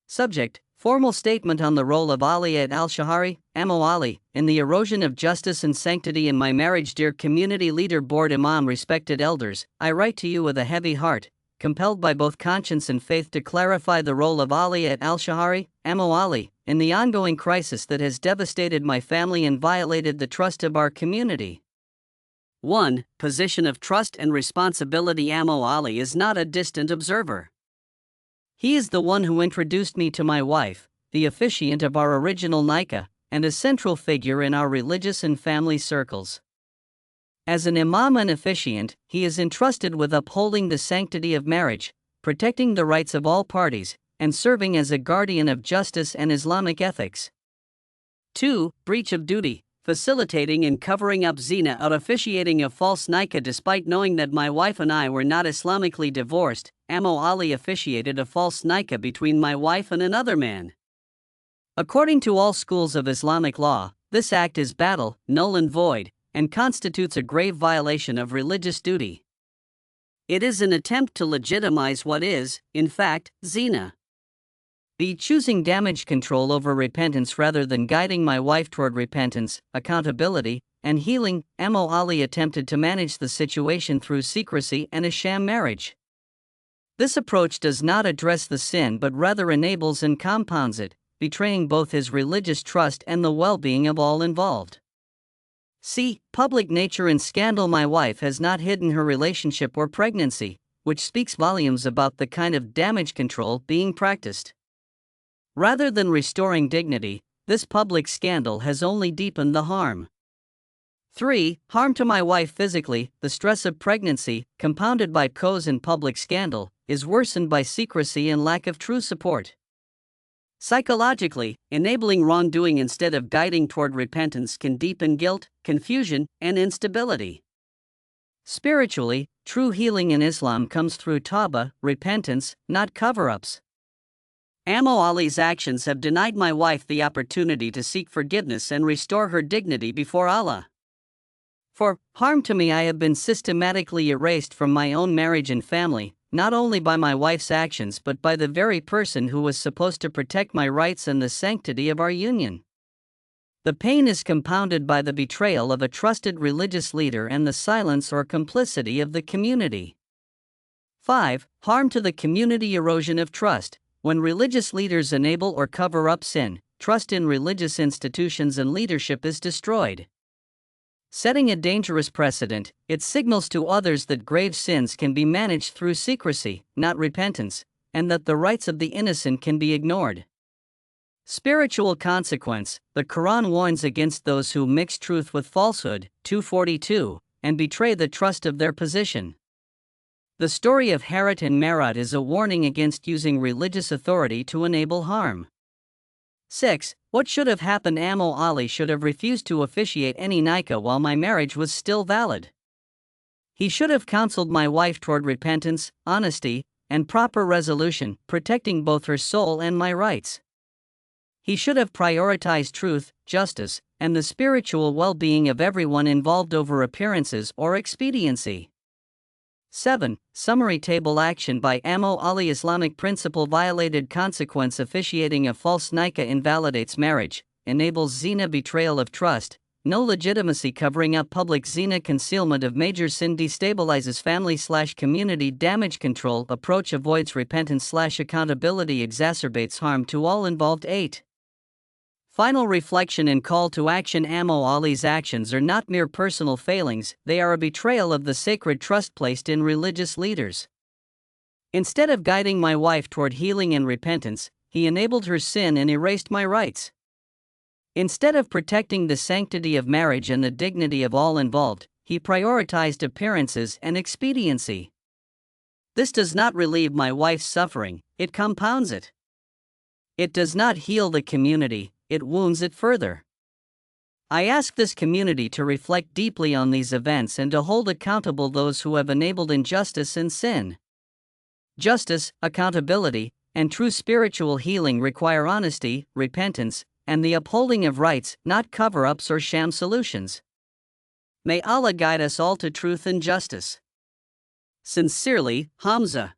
Subject: Formal statement on the role of Ali at Alshehari, Amo Ali, in the erosion of justice and sanctity in my marriage. Dear community leader, board imam, respected elders, I write to you with a heavy heart, compelled by both conscience and faith to clarify the role of Ali at Alshehari, Amo Ali, in the ongoing crisis that has devastated my family and violated the trust of our community. 1. Position of trust and responsibility. Amo Ali is not a distant observer. He is the one who introduced me to my wife, the officiant of our original nikah, and a central figure in our religious and family circles. As an imam and officiant, he is entrusted with upholding the sanctity of marriage, protecting the rights of all parties, and serving as a guardian of justice and Islamic ethics. 2. Breach of duty. Facilitating and covering up zina or officiating a false nikah. Despite knowing that my wife and I were not Islamically divorced, Amo Ali officiated a false nikah between my wife and another man. According to all schools of Islamic law, this act is battle, null and void, and constitutes a grave violation of religious duty. It is an attempt to legitimize what is, in fact, zina. B. Choosing damage control over repentance rather than guiding my wife toward repentance, accountability, and healing. Amo Ali attempted to manage the situation through secrecy and a sham marriage. This approach does not address the sin but rather enables and compounds it, betraying both his religious trust and the well-being of all involved. C. Public nature and scandal. My wife has not hidden her relationship or pregnancy, which speaks volumes about the kind of damage control being practiced. Rather than restoring dignity, this public scandal has only deepened the harm. 3. Harm to my wife physically. The stress of pregnancy, compounded by cause and public scandal, is worsened by secrecy and lack of true support. Psychologically, enabling wrongdoing instead of guiding toward repentance can deepen guilt, confusion, and instability. Spiritually, true healing in Islam comes through tawbah, repentance, not cover-ups. Amo Ali's actions have denied my wife the opportunity to seek forgiveness and restore her dignity before Allah. For harm to me, I have been systematically erased from my own marriage and family, not only by my wife's actions but by the very person who was supposed to protect my rights and the sanctity of our union. The pain is compounded by the betrayal of a trusted religious leader and the silence or complicity of the community. 5. Harm to the community. Erosion of trust. When religious leaders enable or cover up sin, trust in religious institutions and leadership is destroyed. Setting a dangerous precedent, it signals to others that grave sins can be managed through secrecy, not repentance, and that the rights of the innocent can be ignored. Spiritual consequence. The Quran warns against those who mix truth with falsehood, 242, and betray the trust of their position. The story of Harut and Marut is a warning against using religious authority to enable harm. 6. What should have happened? Amo Ali should have refused to officiate any nikah while my marriage was still valid. He should have counseled my wife toward repentance, honesty, and proper resolution, protecting both her soul and my rights. He should have prioritized truth, justice, and the spiritual well-being of everyone involved over appearances or expediency. 7. Summary table. Action by Amo Ali. Islamic principle violated. Consequence. Officiating a false nikah invalidates marriage, enables zina. Betrayal of trust, no legitimacy. Covering up public zina. Concealment of major sin. Destabilizes family/community. Damage control approach avoids repentance/accountability. Exacerbates harm to all involved. 8. Final reflection and call to action. Amo Ali's actions are not mere personal failings, they are a betrayal of the sacred trust placed in religious leaders. Instead of guiding my wife toward healing and repentance, he enabled her sin and erased my rights. Instead of protecting the sanctity of marriage and the dignity of all involved, he prioritized appearances and expediency. This does not relieve my wife's suffering, it compounds it. It does not heal the community, it wounds it further. I ask this community to reflect deeply on these events and to hold accountable those who have enabled injustice and sin. Justice, accountability, and true spiritual healing require honesty, repentance, and the upholding of rights, not cover-ups or sham solutions. May Allah guide us all to truth and justice. Sincerely, Hamza.